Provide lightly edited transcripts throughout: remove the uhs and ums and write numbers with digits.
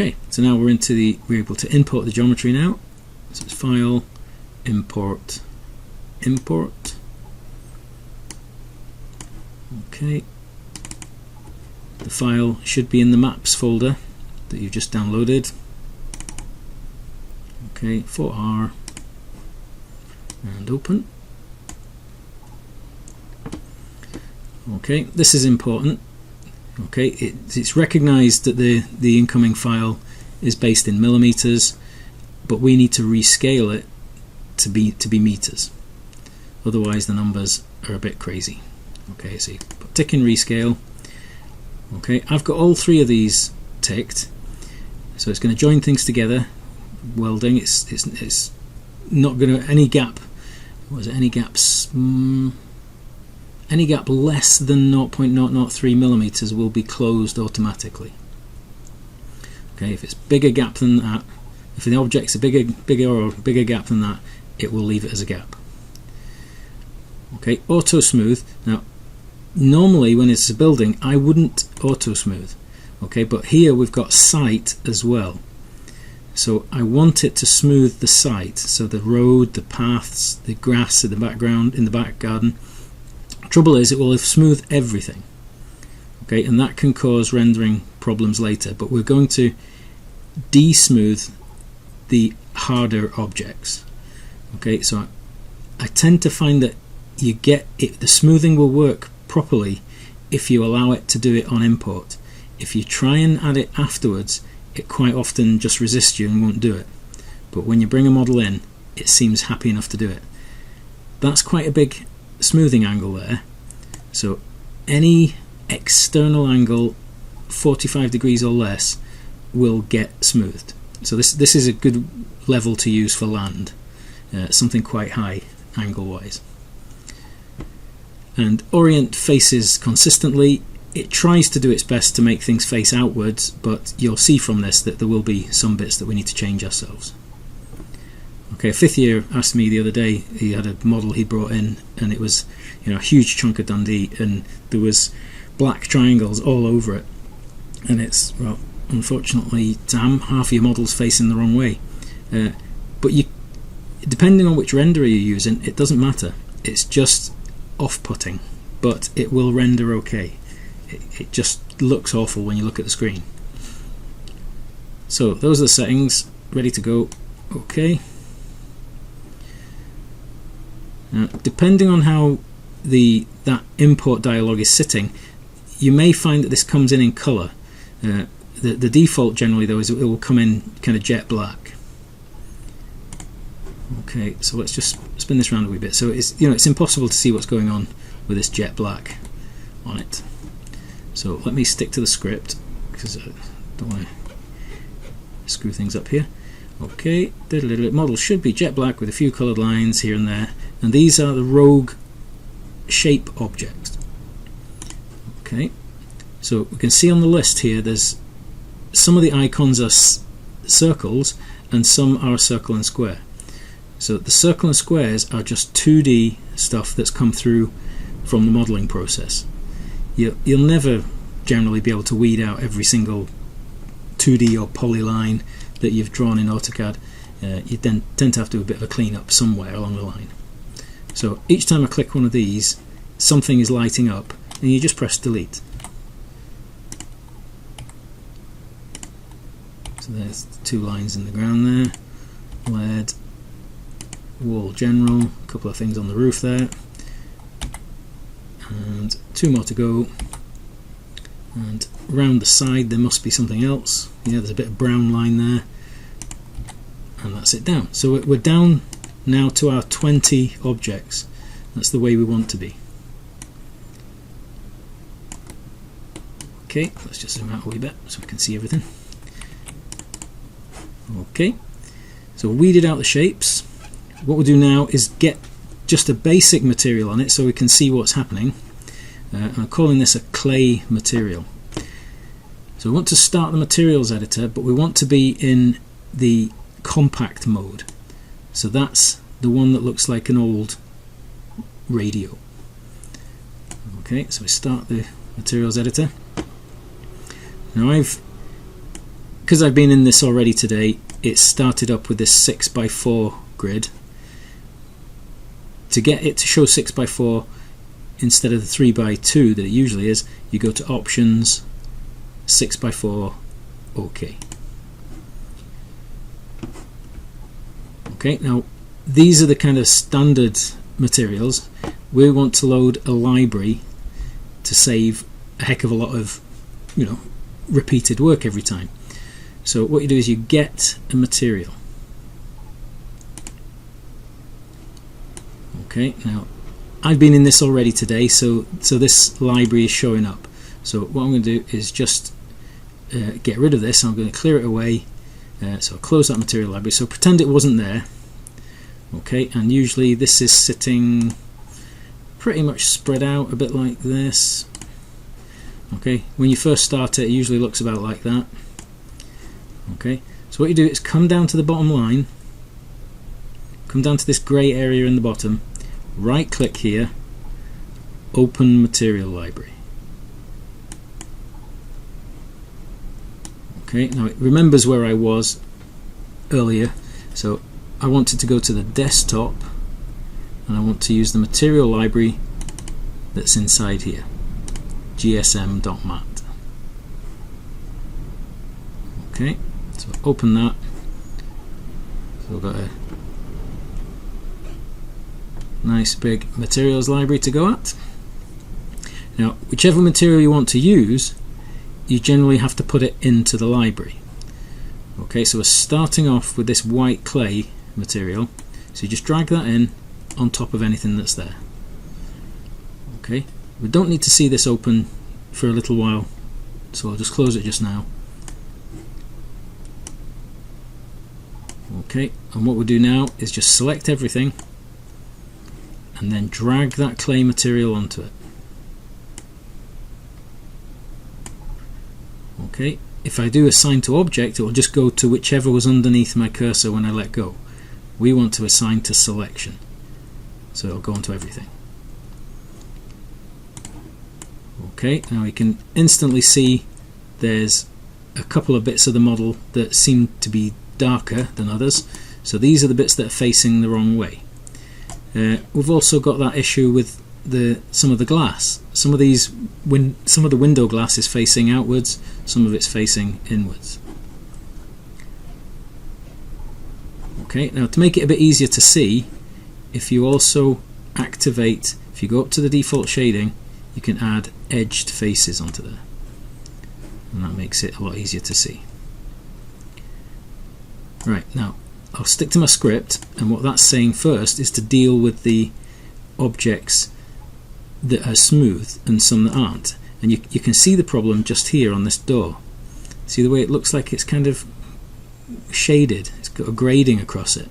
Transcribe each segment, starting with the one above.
Okay, so now we're able to import the geometry now. So it's File, Import, Import. Okay, the file should be in the Maps folder that you've just downloaded. Okay, 4R, and open. Okay, this is important. Okay, it's recognized that the incoming file is based in millimeters, but we need to rescale it to be meters. Otherwise the numbers are a bit crazy. Okay, so you put tick in rescale. Okay, I've got all three of these ticked, so it's going to join things together. Welding. It's not going to any gap. Was it any gaps? Any gap less than 0.003 millimeters will be closed automatically. Okay, if it's bigger gap than that, if the object's a bigger gap than that, it will leave it as a gap. Okay, auto smooth. Now, normally when it's a building, I wouldn't auto smooth. Okay, but here we've got site as well. So I want it to smooth the site, so the road, the paths, the grass in the background, in the back garden. Trouble is, it will smooth everything. Okay, and that can cause rendering problems later. But we're going to de-smooth the harder objects. Okay, so I tend to find that you get it. The smoothing will work properly if you allow it to do it on import. If you try and add it afterwards, it quite often just resists you and won't do it. But when you bring a model in, it seems happy enough to do it. That's quite a big smoothing angle there. So any external angle 45 degrees or less will get smoothed. So this is a good level to use for land, something quite high angle wise. And orient faces consistently. It tries to do its best to make things face outwards, but you'll see from this that there will be some bits that we need to change ourselves. Okay, a fifth year asked me the other day, he had a model he brought in, and it was, you know, a huge chunk of Dundee, and there was black triangles all over it. And it's, well, unfortunately, damn, half of your model's facing the wrong way. But depending on which renderer you're using, it doesn't matter. It's just off-putting, but it will render okay. It just looks awful when you look at the screen. So those are the settings, ready to go. Okay. Now, depending on how that import dialog is sitting, you may find that this comes in colour. The default generally though is it will come in kind of jet black. Okay, so let's just spin this around a wee bit. So it's impossible to see what's going on with this jet black on it. So let me stick to the script because I don't want to screw things up here. Okay, model should be jet black with a few coloured lines here and there, and these are the rogue shape objects. Okay, so we can see on the list here there's some of the icons are circles and some are circle and square. So the circle and squares are just 2D stuff that's come through from the modelling process. You'll never generally be able to weed out every single 2D or polyline that you've drawn in AutoCAD. You then tend to have to do a bit of a clean up somewhere along the line. So each time I click one of these, something is lighting up, and you just press delete. So there's 2 lines in the ground there, lead, wall general, a couple of things on the roof there, and 2 more to go. And around the side there must be something else. Yeah, there's a bit of brown line there, and that's it down. So we're down now to our 20 objects. That's the way we want to be. Okay, let's just zoom out a wee bit so we can see everything. Okay, so weeded out the shapes. What we'll do now is get just a basic material on it so we can see what's happening. I'm calling this a clay material. So we want to start the materials editor, but we want to be in the compact mode. So that's the one that looks like an old radio. Okay, so we start the materials editor. Now I've because I've been in this already today, it started up with this 6x4 grid. To get it to show 6x4 instead of the 3x2 that it usually is, you go to Options, 6x4, OK. Okay, now these are the kind of standard materials. We want to load a library to save a heck of a lot of, repeated work every time. So what you do is you get a material. Okay, now I've been in this already today, so this library is showing up. So what I'm going to do is just get rid of this. I'm going to clear it away. So I'll close that material library. So pretend it wasn't there. Okay, and usually this is sitting pretty much spread out a bit like this. Okay, when you first start it usually looks about like that. Okay, so what you do is come down to the bottom line, come down to this grey area in the bottom, right click here, open material library. Okay, now it remembers where I was earlier, so I wanted to go to the desktop and I want to use the material library that's inside here, gsm.mat. Okay, so open that. So we've got a nice big materials library to go at. Now, whichever material you want to use, you generally have to put it into the library. Okay, so we're starting off with this white clay material, so you just drag that in on top of anything that's there. Okay, we don't need to see this open for a little while, so I'll just close it just now. Okay, and what we'll do now is just select everything and then drag that clay material onto it. Okay, if I do assign to object, it will just go to whichever was underneath my cursor when I let go. We want to assign to selection, so it'll go onto everything. Okay, now we can instantly see there's a couple of bits of the model that seem to be darker than others, so these are the bits that are facing the wrong way. We've also got that issue with some of the glass. Some of the window glass is facing outwards, some of it's facing inwards. Okay, now to make it a bit easier to see, if you also activate, if you go up to the default shading, you can add edged faces onto there, and that makes it a lot easier to see. Right, now I'll stick to my script, and what that's saying first is to deal with the objects that are smooth and some that aren't. And you can see the problem just here on this door. See the way it looks like it's kind of shaded, it's got a grading across it.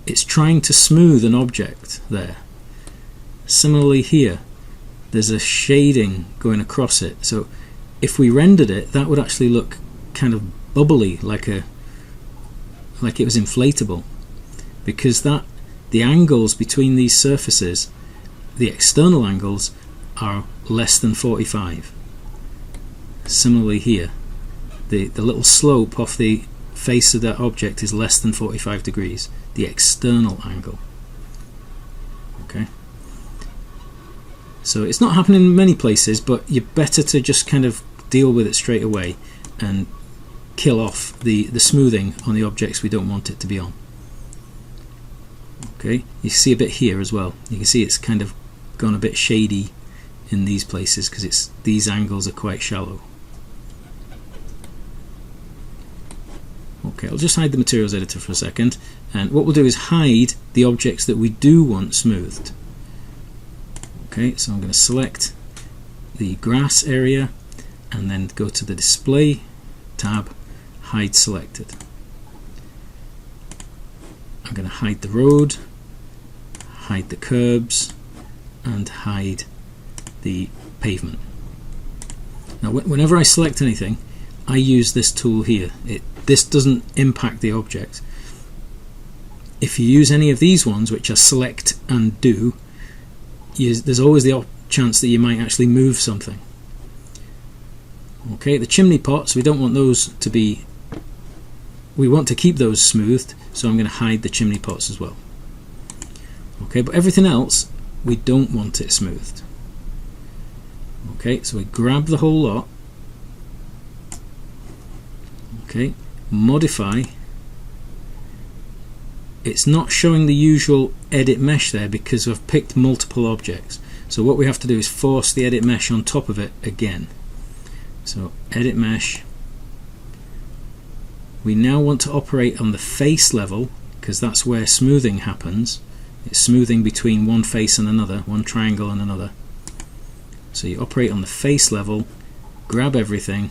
It's trying to smooth an object there. Similarly here, there's a shading going across it, so if we rendered it, that would actually look kind of bubbly, like it was inflatable, because the angles between these surfaces, the external angles, are less than 45. Similarly here, the little slope off the face of that object is less than 45 degrees, the external angle. Okay, so it's not happening in many places, but you're better to just kind of deal with it straight away and kill off the smoothing on the objects we don't want it to be on. Okay, you see a bit here as well. You can see it's kind of gone a bit shady in these places because these angles are quite shallow. Okay, I'll just hide the materials editor for a second, and what we'll do is hide the objects that we do want smoothed. Okay, so I'm going to select the grass area and then go to the display tab, hide selected. I'm going to hide the road, hide the curbs, and hide the pavement. Now whenever I select anything, I use this tool here. This doesn't impact the object. If you use any of these ones, which are select and do, there's always the chance that you might actually move something. Okay, the chimney pots, we don't want those to be, we want to keep those smoothed, so I'm going to hide the chimney pots as well. Okay, but everything else we don't want it smoothed. Okay, so we grab the whole lot. Okay, modify. It's not showing the usual edit mesh there because I've picked multiple objects. So what we have to do is force the edit mesh on top of it again. So edit mesh. We now want to operate on the face level because that's where smoothing happens. It's smoothing between one face and another, one triangle and another. So you operate on the face level, grab everything.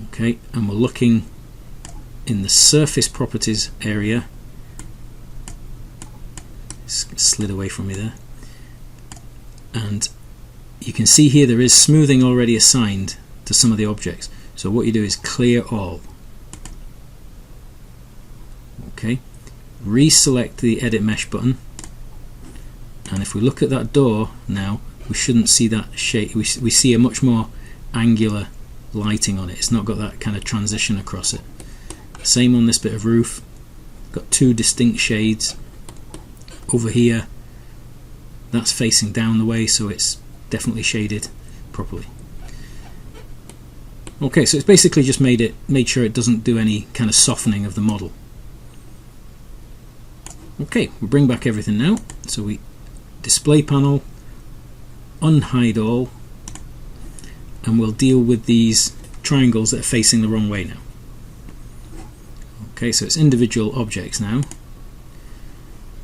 Okay, and we're looking in the surface properties area. Slid away from me there. And you can see here there is smoothing already assigned to some of the objects. So what you do is clear all. Okay, reselect the edit mesh button, and if we look at that door now, we shouldn't see that shade. We see a much more angular lighting on it. It's not got that kind of transition across it. Same on this bit of roof. Got two distinct shades. Over here, that's facing down the way, so it's definitely shaded properly. Okay, so it's basically just made sure it doesn't do any kind of softening of the model. Okay, we'll bring back everything now. So we display panel, unhide all, and we'll deal with these triangles that are facing the wrong way now. Okay, so it's individual objects now.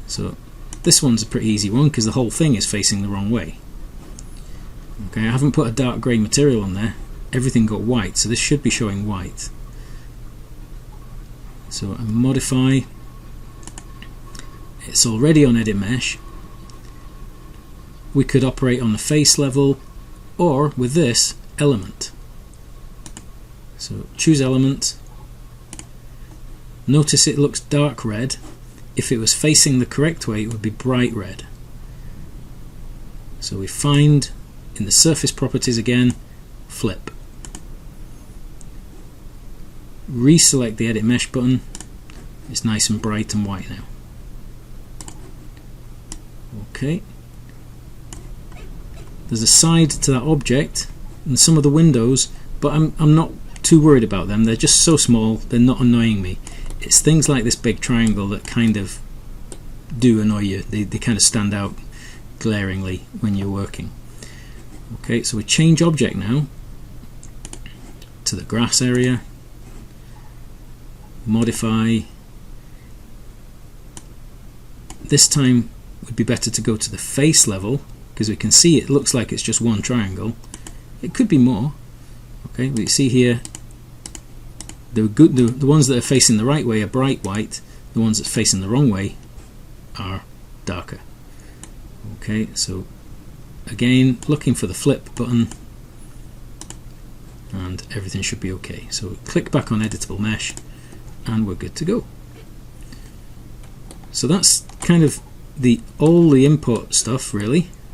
So this one's a pretty easy one because the whole thing is facing the wrong way. Okay, I haven't put a dark grey material on there. Everything got white, so this should be showing white. So I modify. It's already on edit mesh. We could operate on the face level, or with this element. So choose element. Notice it looks dark red. If it was facing the correct way, it would be bright red. So we find in the surface properties again, flip. Reselect the edit mesh button. It's nice and bright and white now. Okay. There's a side to that object and some of the windows, but I'm not too worried about them. They're just so small, they're not annoying me. It's things like this big triangle that kind of do annoy you. They kind of stand out glaringly when you're working. Okay, so we change object now to the grass area. Modify. This time would be better to go to the face level because we can see it looks like it's just one triangle. It could be more. Okay, we see here the ones that are facing the right way are bright white, the ones that are facing the wrong way are darker. Okay, so again looking for the flip button and everything should be okay. So click back on editable mesh and we're good to go. So that's kind of all the input stuff really.